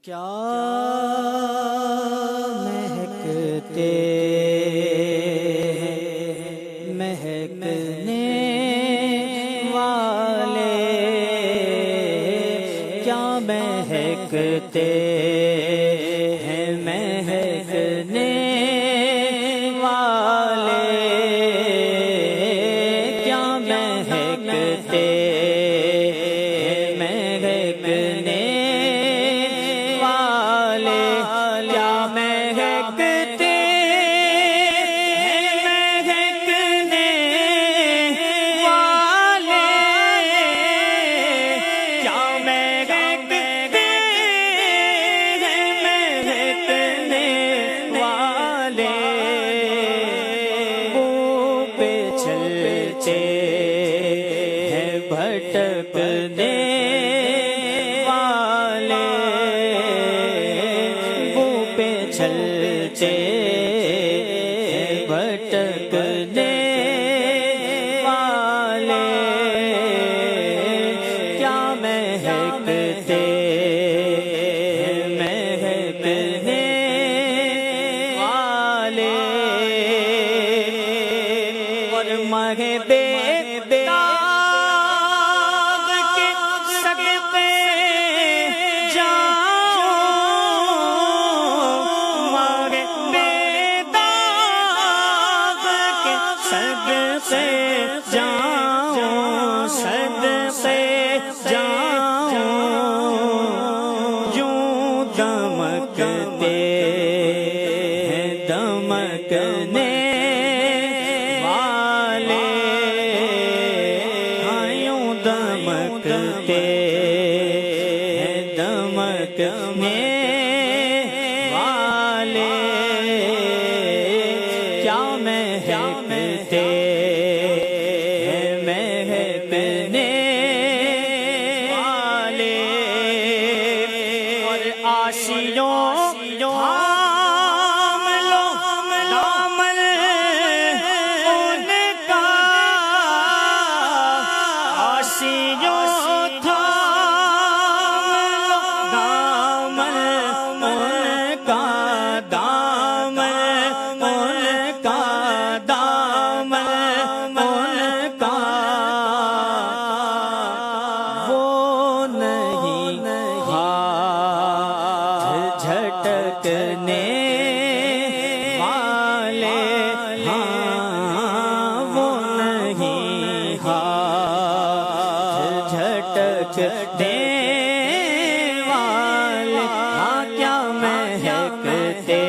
क्या महकते हैं महकने वाले, क्या महकते हैं महकने वाले, क्या महकते भटकने वाले, मुँह पे चलते भटकने वाले, क्या महकते महकने वाले, और महबे दमकने वाले, यूं दमकते दमकने वाले, क्या महकते महकने वाले, और आशियों झटकने वाले, वो नहीं हाथ झटकने वाले, क्या महकते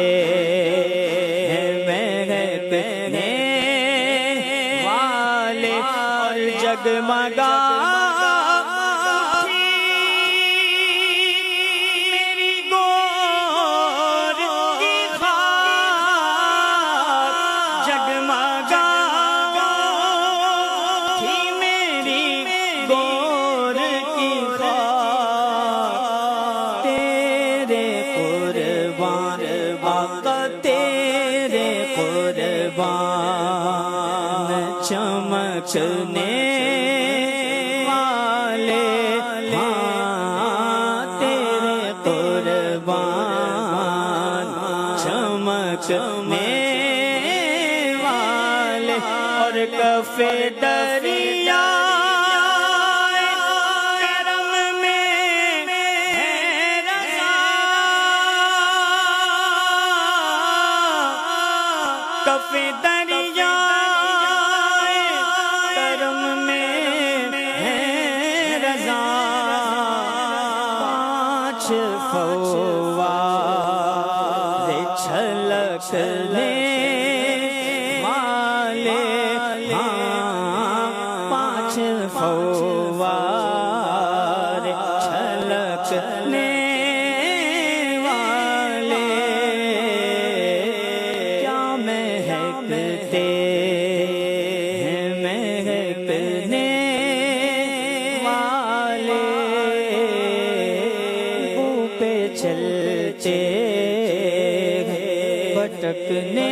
महकने वाले, और जगमगा तेरे कुर्बान चमकने वाले, तेरे कुर्बान चमकने वाले, और कफ़े दरिया कफ़े दरिया करम में है रज़ा, पाँच फव्वारे छलकने वाले, पाँच फव्वारे छलकने महकने वाले, मुँह पे चलते भटकने